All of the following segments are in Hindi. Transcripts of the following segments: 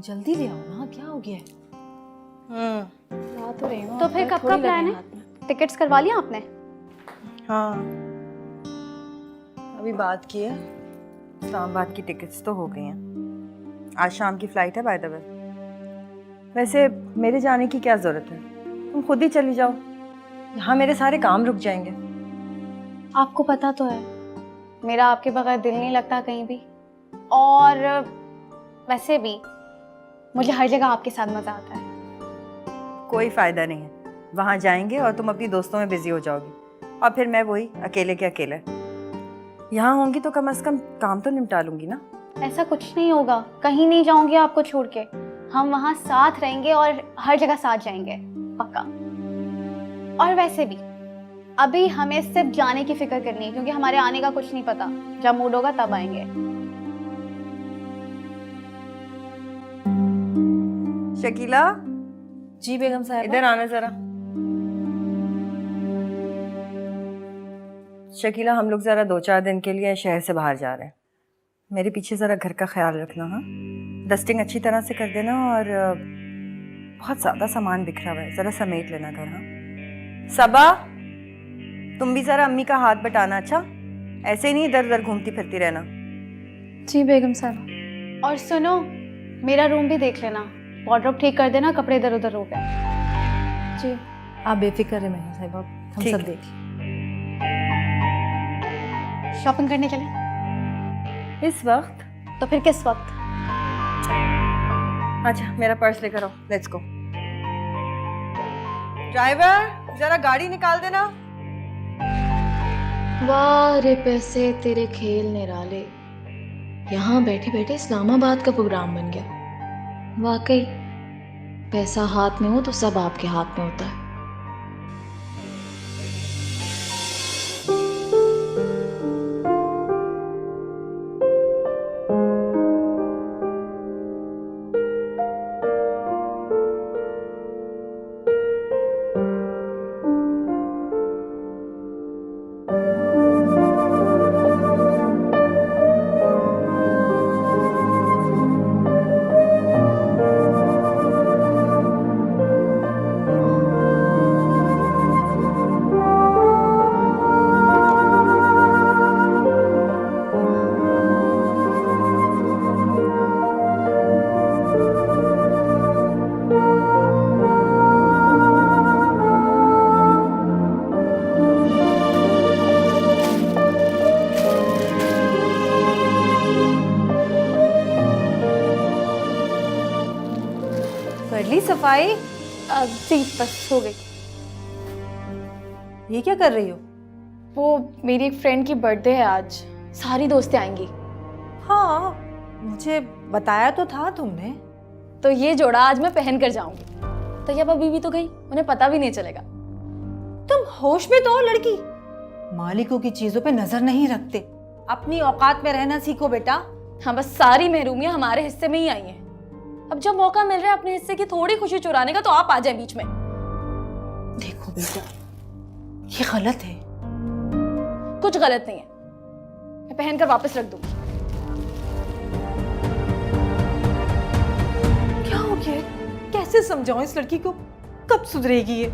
जल्दी ले आओ ना, क्या हो गया है? ला तो रही हूँ। तो फिर कब का प्लान है? टिकट्स करवा लिया आपने? हाँ, अभी बात की है। इस्लामाबाद की टिकट्स तो हो गई हैं। आज शाम की फ़्लाइट है बाय द वे। वैसे मेरे जाने की क्या ज़रूरत है, तुम खुद ही चली जाओ, यहाँ मेरे सारे काम रुक जाएंगे। आपको पता तो है मेरा आपके बगैर दिल नहीं लगता कहीं भी, और वैसे भी मुझे हर जगह आपके साथ मज़ा आता है। कोई फ़ायदा नहीं है, वहाँ जाएंगे और तुम अपनी दोस्तों में बिजी हो जाओगी, और फिर मैं वही अकेले के अकेले। यहाँ होंगी तो कम से कम काम तो निपटा लूंगी ना। ऐसा कुछ नहीं होगा, कहीं नहीं जाऊंगी आपको छोड़ के। हम वहाँ साथ रहेंगे और हर जगह साथ जाएंगे, पक्का। और वैसे भी अभी हमें सिर्फ जाने की फिक्र करनी है, क्योंकि हमारे आने का कुछ नहीं पता। जब मूड होगा तब आएंगे। शकीला, जी बेगम साहब। इधर आना जरा। शकीला, हम लोग ज़रा 2-4 दिन के लिए शहर से बाहर जा रहे हैं। मेरे पीछे ज़रा घर का ख्याल रखना। हाँ, डस्टिंग अच्छी तरह से कर देना, और बहुत ज़्यादा सामान बिखरा हुआ है, ज़रा समेट लेना घर। हाँ सबा, तुम भी ज़रा अम्मी का हाथ बटाना। अच्छा, ऐसे ही नहीं इधर उधर घूमती फिरती रहना। जी बेगम साहब। और सुनो, मेरा रूम भी देख लेना, वार्डरोब ठीक कर देना, कपड़े इधर उधर हो गए। जी आप बेफिक्र है बेगम साहब, हम ठीक सब है। देख लें। शॉपिंग करने चले? इस वक्त? तो फिर किस वक्त? अच्छा, मेरा पर्स लेकर आओ, लेट्स गो। ड्राइवर, जरा गाड़ी निकाल देना। वाह रे पैसे तेरे खेल निराले, यहाँ बैठे बैठे इस्लामाबाद का प्रोग्राम बन गया। वाकई पैसा हाथ में हो तो सब आपके हाथ में होता है। कर ली सफाई? जी बस हो गई। ये क्या कर रही हो? वो मेरी एक फ्रेंड की बर्थडे है आज, सारी दोस्तें आएंगी। हाँ, मुझे बताया तो था तुमने। तो ये जोड़ा आज मैं पहन कर जाऊंगी। तो अब बीवी तो गई, उन्हें पता भी नहीं चलेगा। तुम होश में तो हो लड़की, मालिकों की चीजों पे नजर नहीं रखते। अपनी औकात में रहना सीखो बेटा। हाँ, बस सारी महरूमियां हमारे हिस्से में ही आई हैं। अब जब मौका मिल रहा है अपने हिस्से की थोड़ी खुशी चुराने का, तो आप आ जाए बीच में। देखो बेटा, ये गलत है। कुछ गलत नहीं है, मैं पहनकर वापस रख दूंगी। क्या हो गया? कैसे समझाऊं इस लड़की को, कब सुधरेगी ये?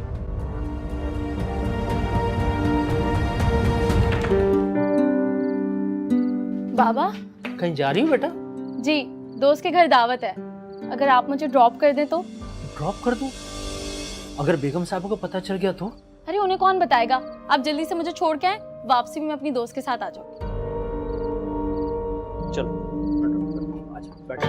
बाबा कहीं जा रही हो बेटा? जी, दोस्त के घर दावत है, अगर आप मुझे ड्रॉप कर दें तो। ड्रॉप कर दूं? अगर बेगम साहब को पता चल गया तो? अरे उन्हें कौन बताएगा, आप जल्दी से मुझे छोड़ के आए, वापसी में मैं अपनी दोस्त के साथ आ जाऊँ। चलो आजा, बैठ।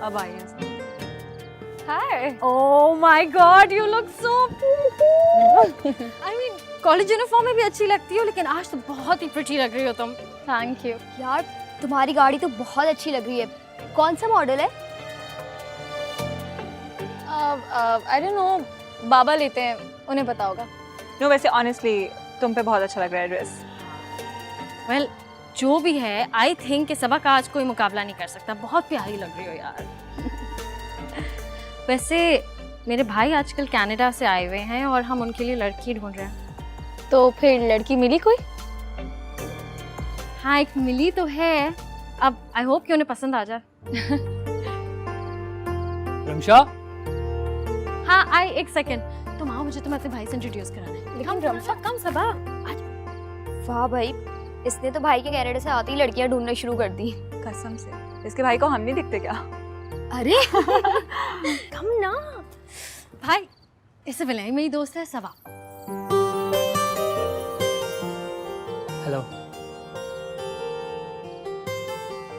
अब आई है। Hi. Oh my God, you look so pretty. I mean, college uniform में भी अच्छी लगती हो, लेकिन आज तो बहुत ही प्रिटी लग रही हो तुम। Thank you. यार तुम्हारी गाड़ी तो बहुत अच्छी लग रही है। कौन सा मॉडल है? आई डोंट नो, बाबा लेते हैं, उन्हें पता होगा। नो वैसे ऑनेस्टली तुम पे बहुत अच्छा लग रहा है ड्रेस। वेल जो भी है, आई थिंक कि सबा का आज कोई मुकाबला नहीं कर सकता। बहुत प्यारी लग रही हो यार। वैसे मेरे भाई आजकल कनाडा से आए हुए हैं और हम उनके लिए लड़की ढूंढ रहे हैं। तो फिर लड़की मिली कोई? हाँ एक मिली तो है, अब आई होप कि उन्हें पसंद आ जाए। रमशा, हाँ आई एक सेकेंड, तुम आओ, मुझे तुम्हें अपने भाई से इंट्रोड्यूस कराना है। लेकिन रमशा, कम सबा। वाह भाई, इसने तो भाई के कनाडा से आती ही लड़कियां ढूंढना शुरू कर दी। कसम से इसके भाई को हम नहीं दिखते क्या? अरे कम ना भाई, इससे पहले मेरी दोस्त है सबा। हेलो।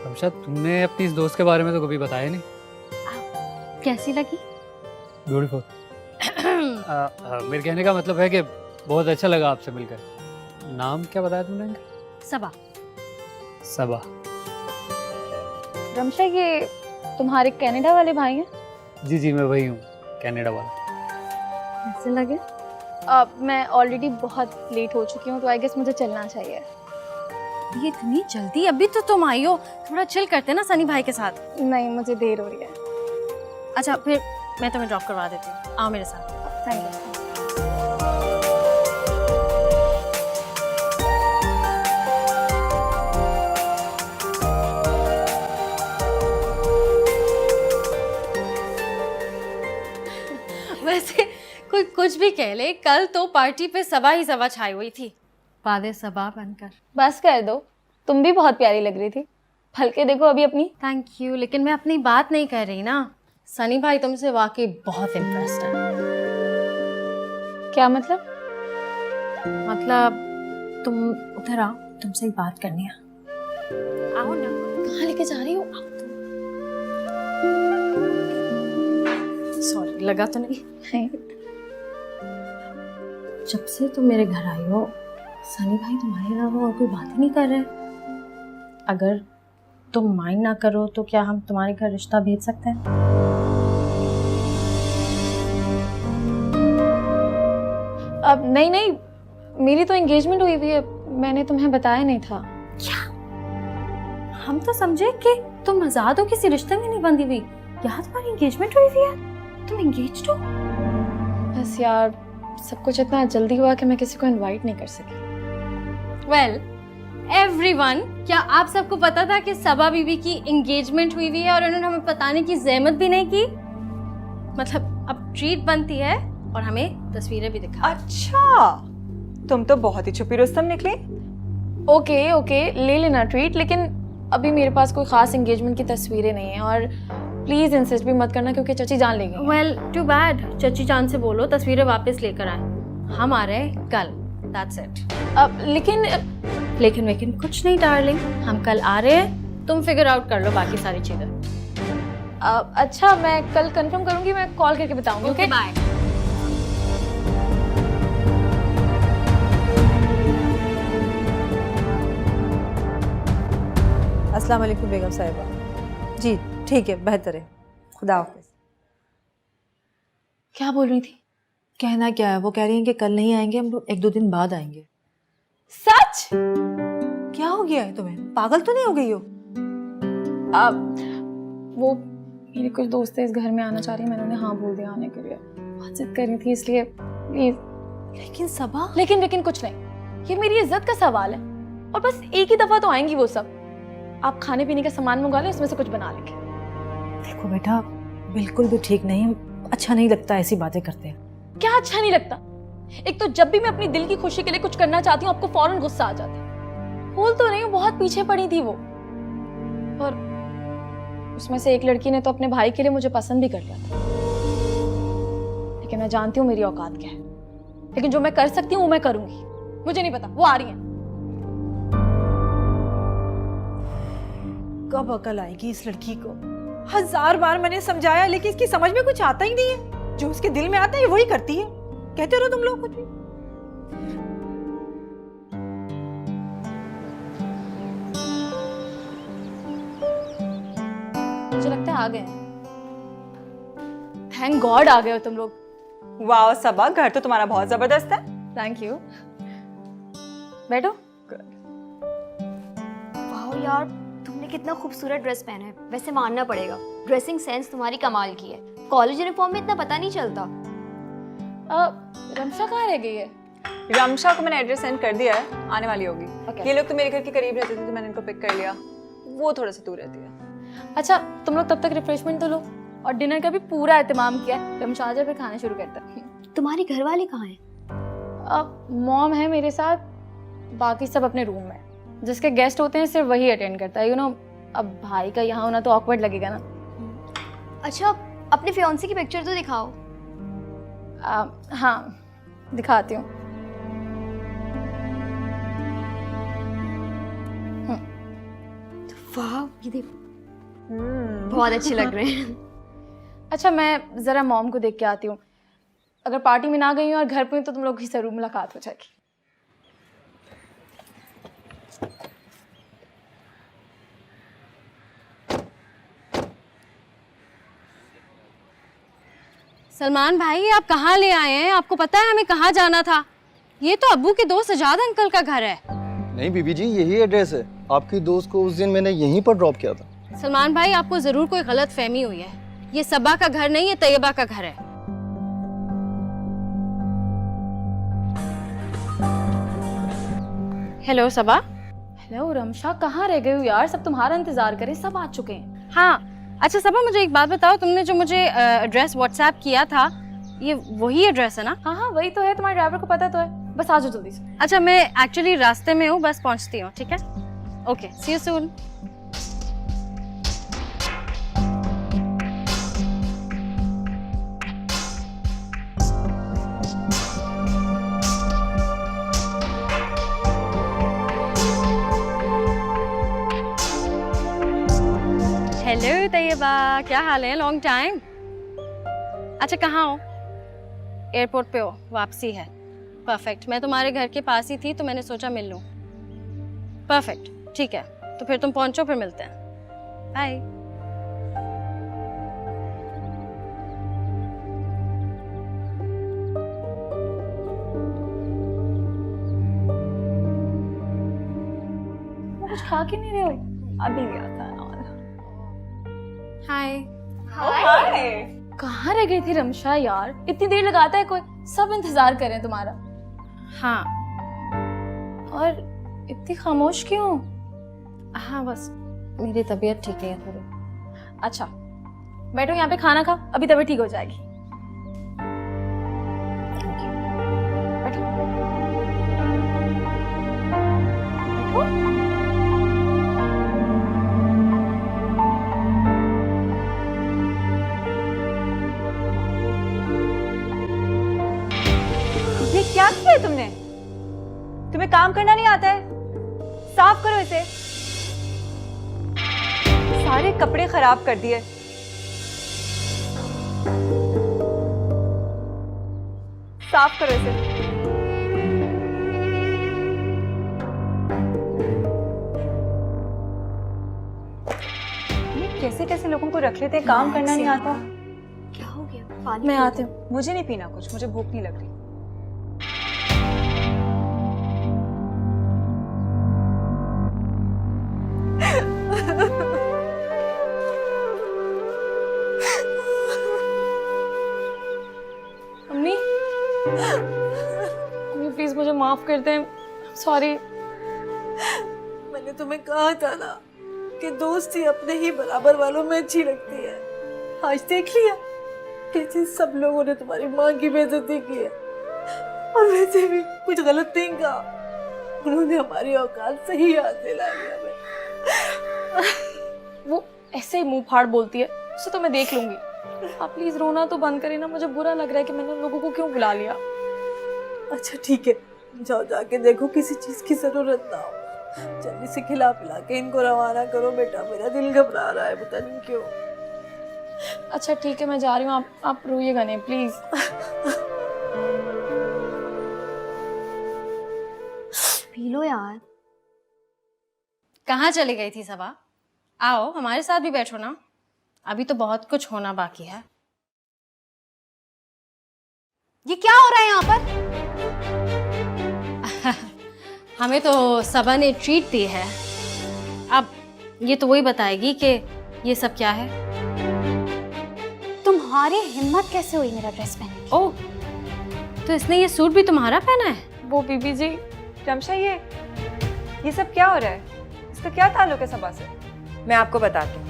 रमशा, तुमने अपनी इस दोस्त के बारे में तो कभी बताया नहीं। कैसी लगी? ब्यूटीफुल। मेरे कहने का मतलब है कि बहुत अच्छा लगा आपसे मिलकर। नाम क्या बताया तुमने इनका? सबा। सबा। रमशा, ये तुम्हारे कनाडा वाले भाई हैं? जी जी, मैं वही हूँ, कनाडा वाला। कैसे लगे? मैं ऑलरेडी बहुत लेट हो चुकी हूँ, तो आई गेस मुझे चलना चाहिए। ये इतनी जल्दी? अभी तो तुम आई हो, थोड़ा चिल करते ना सनी भाई के साथ। नहीं, मुझे देर हो रही है। अच्छा फिर मैं तुम्हें ड्रॉप करवा देती हूँ, आओ मेरे साथ। Thank you. वैसे कोई कुछ भी कह ले, कल तो पार्टी पे सबा ही सबा छाई हुई थी, वादे सबा बनकर। बस कर दो, तुम भी बहुत प्यारी लग रही थी। हल्के देखो अभी अपनी। थैंक यू, लेकिन मैं अपनी बात नहीं कर रही ना। सनी भाई तुमसे वाकई बहुत इम्प्रेस्ड है। क्या मतलब? मतलब तुम उधर आओ, तुमसे एक बात करनी है। आओ ना। कहाँ लेके जा रही हो? सॉरी, लगा तो नहीं? नहीं। जब से तुम मेरे घर आई हो, सनी भाई तुम्हारे अलावा और कोई बात ही नहीं कर रहे। अगर तुम माइंड ना करो तो क्या हम तुम्हारे घर रिश्ता भेज सकते हैं? अब नहीं नहीं, मेरी तो एंगेजमेंट हुई हुई है, मैंने तुम्हें बताया नहीं था। हम तो समझे कि तुम आजाद हो, किसी रिश्ते में नहीं बंधी हुई। यहाँ तुम्हारी एंगेजमेंट हुई हुई है, तुम एंगेज्ड हो। बस यार, सब कुछ इतना जल्दी हुआ कि मैं किसी को इनवाइट नहीं कर सकी। वेल एवरीवन, क्या आप सबको पता था कि सबा बीबी की एंगेजमेंट हुई हुई है और उन्होंने हमें बताने की जहमत भी नहीं की? मतलब अब ट्रीट बनती है और हमें तस्वीरें भी दिखा। अच्छा, तुम तो बहुत ही छुपी रुस्तम निकली। ओके ओके, ले लेना ट्रीट, लेकिन अभी मेरे पास कोई खास एंगेजमेंट की तस्वीरें नहीं है। और प्लीज इंसिस्ट भी मत करना, क्योंकि चची जान लेगी। वेल टू बैड, चची जान से बोलो तस्वीरें वापस लेकर आए। हम आ रहे हैं कल, दैट्स इट। अब लेकिन लेकिन कुछ नहीं डार्लिंग, हम कल आ रहे हैं, तुम फिगर आउट कर लो बाकी सारी चीजें। अच्छा, मैं कल कंफर्म करूंगी, मैं कॉल करके बताऊंगी। Okay bye. अस्सलाम वालेकुम बेगम साहिबा। जी ठीक है, बेहतर है, खुदा हाफिज। क्या बोल रही थी? कहना क्या है, वो कह रही हैं कि कल नहीं आएंगे, हम लोग 1-2 दिन बाद आएंगे। सच? क्या हो गया है तुम्हें? पागल तो नहीं हो गई हो? वो मेरे कुछ दोस्त इस घर में आना चाह रही है, मैंने उन्हें हाँ बोल दिया आने के लिए। बहुत जिद कर रही थी, इसलिए प्लीज। लेकिन सबा, लेकिन कुछ नहीं, ये मेरी इज्जत का सवाल है। और बस एक ही दफा तो आएंगी वो सब। आप खाने पीने का सामान मंगा लें, उसमें से कुछ बना लेंगे। देखो बेटा, बिल्कुल भी ठीक नहीं, अच्छा नहीं लगता ऐसी बातें करते हैं। क्या अच्छा नहीं लगता? एक तो जब भी मैं अपनी दिल की खुशी के लिए कुछ करना चाहती हूँ, आपको फौरन गुस्सा आ जाता है। बोल तो नहीं हूँ, बहुत पीछे पड़ी थी वो। और उसमें से एक लड़की ने तो अपने भाई के लिए मुझे पसंद भी कर लिया था। लेकिन मैं जानती हूँ मेरी औकात क्या है। लेकिन जो मैं कर सकती हूँ वो मैं करूंगी। मुझे नहीं पता, वो आ रही है। कब अकल आएगी इस लड़की को? 1000 बार मैंने समझाया, लेकिन इसकी समझ में कुछ आता ही नहीं है। जो उसके दिल में आता है वही करती है। कहते रहो तुम लोग कुछ भी। मुझे लगता है आ गए। थैंक गॉड आ गए हो तुम लोग। वाह सबा, घर तो तुम्हारा बहुत जबरदस्त है। Thank you. बैठो। वाह यार, तुमने कितना खूबसूरत ड्रेस पहना है। वैसे मानना पड़ेगा, ड्रेसिंग सेंस तुम्हारी कमाल की है। कॉलेज यूनिफॉर्म में इतना पता नहीं चलता। रमशा कहाँ रह गई है? रमशा को मैंने एड्रेस सेंड कर दिया है, आने वाली होगी। Okay. ये लोग तो मेरे घर के करीब रहते थे तो मैंने इनको पिक कर लिया। वो थोड़ा सा दूर रहती है। अच्छा, तुम लोग तब तक रिफ्रेशमेंट तो लो, और डिनर का भी पूरा एहतमाम किया है। रमशा आ जाए फिर खाना शुरू करता है। तुम्हारी घरवाली कहाँ है? मॉम है मेरे साथ, बाकी सब अपने रूम में। जिसके गेस्ट होते हैं सिर्फ वही अटेंड करता है, यू नो। अब भाई का यहाँ होना तो ऑकवर्ड लगेगा ना। अच्छा, अपने फियांसे की पिक्चर तो दिखाओ। हाँ, दिखाती हूँ। वाह, ये देखो, बहुत अच्छे लग रहे हैं। अच्छा, मैं ज़रा मॉम को देख के आती हूँ। अगर पार्टी में ना गई हूँ और घर पे हूँ तो तुम लोग की ज़रूर मुलाकात हो जाएगी। सलमान भाई, आप कहाँ ले आए हैं? आपको पता है हमें कहाँ जाना था? ये तो अब्बू के दोस्त सजाद अंकल का घर है। नहीं बीबी जी, यही एड्रेस है। आपकी दोस्त को उस दिन मैंने यहीं पर ड्रॉप किया था। सलमान भाई, आपको जरूर कोई गलत फहमी हुई है। ये सबा का घर नहीं, ये तैयबा का घर है। हेलो सबा। हेलो रमशा, कहाँ रह गई हो यार? सब तुम्हारा इंतजार करे, सब आ चुके हैं। हाँ, अच्छा सबा, मुझे एक बात बताओ, तुमने जो मुझे एड्रेस व्हाट्सएप किया था, ये वही एड्रेस है ना? हाँ हाँ, वही तो है। तुम्हारे ड्राइवर को पता तो है। बस आ जाओ जल्दी से। अच्छा, मैं एक्चुअली रास्ते में हूँ, बस पहुँचती हूँ। ठीक है, okay, see you soon. Hello Tayyaba, क्या हाल है? Long time. अच्छा, कहाँ हो? एयरपोर्ट पे हो? वापसी है? परफेक्ट। मैं तुम्हारे घर के पास ही थी तो मैंने सोचा मिल लूं। परफेक्ट, ठीक है, तो फिर तुम पहुंचो, फिर मिलते हैं। बाय। कुछ खा के नहीं रहे हो? अभी गया था। हाय। हाय। कहाँ रह गई थी रमशा यार? इतनी देर लगाता है कोई? सब इंतजार कर रहे हैं तुम्हारा। हाँ। और इतनी खामोश क्यों? हाँ, बस मेरी तबीयत ठीक नहीं है थोड़ी। अच्छा, बैठो यहाँ पे, खाना खाओ, अभी तबीयत ठीक हो जाएगी। बैठो। बैठो। ये क्या किया है तुमने? तुम्हें काम करना नहीं आता है? साफ करो इसे। सारे कपड़े खराब कर दिए। साफ करो इसे। ये कैसे कैसे लोगों को रख लेते हैं, काम करना नहीं आता। क्या हो गया? पानी मैं पी लो। आती हूँ। मुझे नहीं पीना कुछ, मुझे भूख नहीं लग रही। अम्मी, अम्मी प्लीज मुझे माफ कर दें। सॉरी। मैंने तुम्हें कहा था ना कि दोस्ती अपने ही बराबर वालों में अच्छी लगती है। आज देख लिया कैसे सब लोगों ने तुम्हारी माँ की बेइज्जती की है, और वैसे भी कुछ गलत नहीं कहा। उन्होंने हमारी औकात सही याद दिला दिया हमें। वो ऐसे ही मुंह फाड़ बोलती है, उसे तो मैं देख लूंगी। आप प्लीज रोना तो बंद करें ना, मुझे बुरा लग रहा है कि मैंने उन लोगों को क्यों बुला लिया। अच्छा ठीक है, जाओ जाके देखो किसी चीज की जरूरत ना हो। जल्दी से खिला पिला के इनको रवाना करो बेटा, मेरा दिल घबरा रहा है, पता नहीं क्यों। अच्छा ठीक है, मैं जा रही हूँ। आप रोइएगा नहीं प्लीज। पी लो यार। कहाँ चली गई थी सबा? आओ हमारे साथ भी बैठो ना, अभी तो बहुत कुछ होना बाकी है। ये क्या हो रहा है यहाँ पर? हमें तो सबा ने ट्रीट दी है, अब ये तो वही बताएगी कि ये सब क्या है। तुम्हारी हिम्मत कैसे हुई मेरा ड्रेस पहनने की? ओह, तो इसने ये सूट भी तुम्हारा पहना है? वो बीबी जी, रमशा ये सब क्या हो रहा है? इसका क्या ताल्लुक है सबा से? मैं आपको बताती हूँ।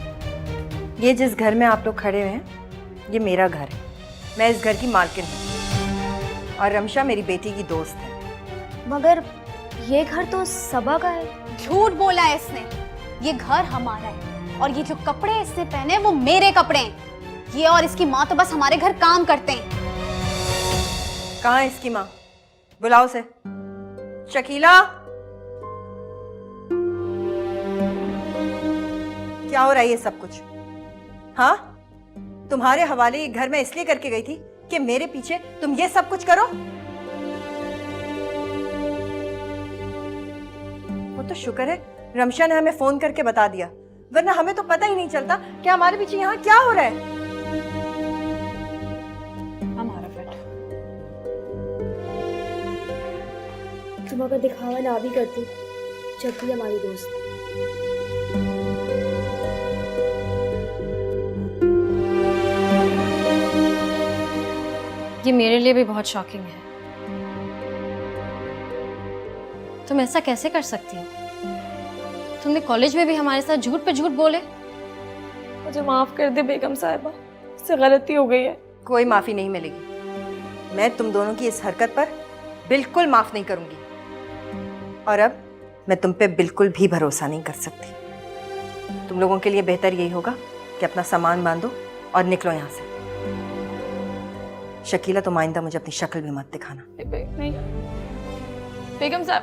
ये जिस घर में आप लोग खड़े हुए हैं, ये मेरा घर है। मैं इस घर की मालकिन हूँ और रमशा मेरी बेटी की दोस्त है। मगर ये घर तो सबा का है। झूठ बोला है इसने। ये घर हमारा है और ये जो कपड़े इसने पहने वो मेरे कपड़े हैं। ये और इसकी माँ तो बस हमारे घर काम करते हैं। कहाँ है इसकी माँ? बुलाओ से। शकीला, क्या हो रहा है ये सब कुछ? हाँ, तुम्हारे हवाले ये घर मैं इसलिए करके गई थी कि मेरे पीछे तुम ये सब कुछ करो। वो तो शुक्र है रमशा ने हमें फोन करके बता दिया, वरना हमें तो पता ही नहीं चलता कि हमारे पीछे यहाँ क्या हो रहा है। हमारा बेटा तुम अगर दिखावा ना भी करती जब भी हमारी दोस्त। ये मेरे लिए भी बहुत शॉकिंग है। तुम ऐसा कैसे कर सकती हो? तुमने कॉलेज में भी हमारे साथ झूठ पे झूठ बोले। मुझे माफ कर दे बेगम साहिबा, इससे गलती हो गई है। कोई माफी नहीं मिलेगी। मैं तुम दोनों की इस हरकत पर बिल्कुल माफ नहीं करूंगी और अब मैं तुम पे बिल्कुल भी भरोसा नहीं कर सकती। तुम लोगों के लिए बेहतर यही होगा कि अपना सामान बांधो और निकलो यहाँ से। शकीला, तुम आइंदा मुझे अपनी शक्ल भी मत दिखाना। नहीं बेगम साहब,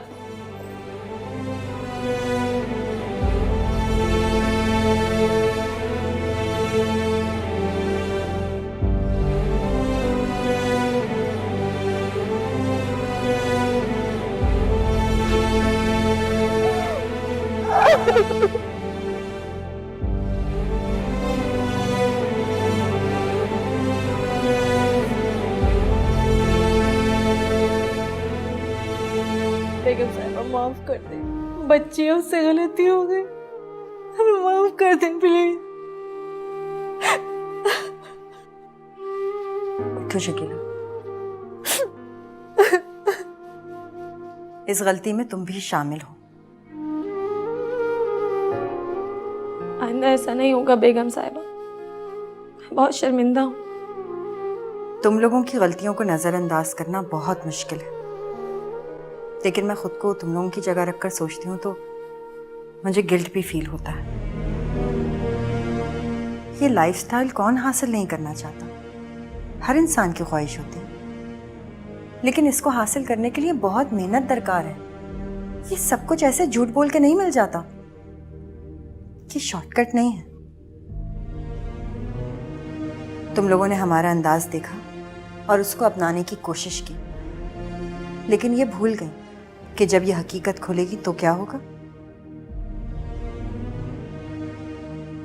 बेगम साहिबा माफ कर दे, बच्ची है उससे गलती हो गई, हमें माफ कर दे प्लीज। उठो शकीला, इस गलती में तुम भी शामिल हो। आइंदा ऐसा नहीं होगा बेगम साहिबा, मैं बहुत शर्मिंदा हूँ। तुम लोगों की गलतियों को नजरअंदाज करना बहुत मुश्किल है, लेकिन मैं खुद को तुम लोगों की जगह रखकर सोचती हूँ तो मुझे गिल्ट भी फील होता है। ये लाइफस्टाइल कौन हासिल नहीं करना चाहता? हर इंसान की ख्वाहिश होती है, लेकिन इसको हासिल करने के लिए बहुत मेहनत दरकार है। ये सब कुछ ऐसे झूठ बोल के नहीं मिल जाता। ये शॉर्टकट नहीं है। तुम लोगों ने हमारा अंदाज देखा और उसको अपनाने की कोशिश की, लेकिन ये भूल गई कि जब ये हकीकत खुलेगी तो क्या होगा।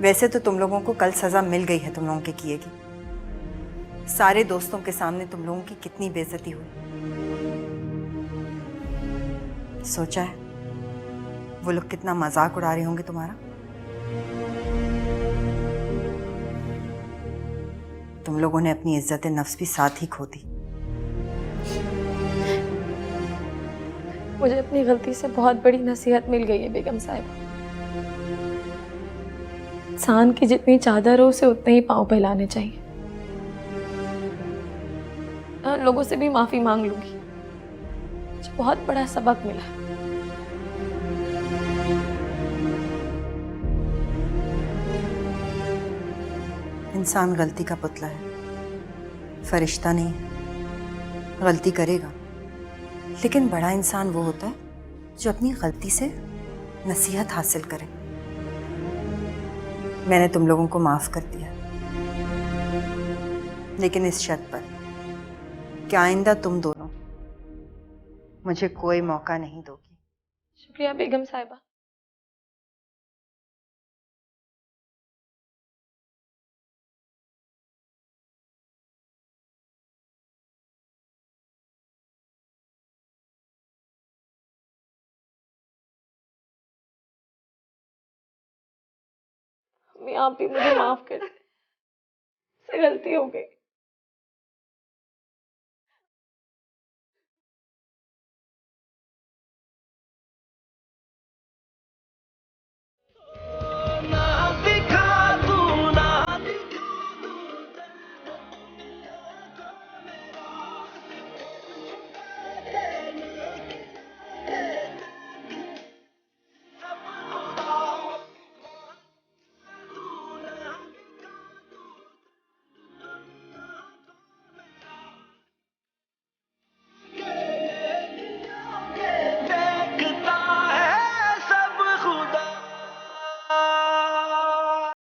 वैसे तो तुम लोगों को कल सजा मिल गई है तुम लोगों के किए की। सारे दोस्तों के सामने तुम लोगों की कितनी बेइज्जती हुई। सोचा है वो लोग कितना मजाक उड़ा रहे होंगे तुम्हारा। तुम लोगों ने अपनी इज्जत नफ्स भी साथ ही खो दी। मुझे अपनी गलती से बहुत बड़ी नसीहत मिल गई है बेगम साहिबा। इंसान की जितनी चादर हो उसे उतने ही पांव फैलाने चाहिए। मैं लोगों से भी माफी मांग लूंगी। मुझे बहुत बड़ा सबक मिला। इंसान गलती का पुतला है, फरिश्ता नहीं है। गलती करेगा, लेकिन बड़ा इंसान वो होता है जो अपनी गलती से नसीहत हासिल करे। मैंने तुम लोगों को माफ कर दिया, लेकिन इस शर्त पर कि आइंदा तुम दोनों मुझे कोई मौका नहीं दोगी। शुक्रिया बेगम साहिबा। मम्मी आप भी मुझे माफ कर दे, से गलती हो गई।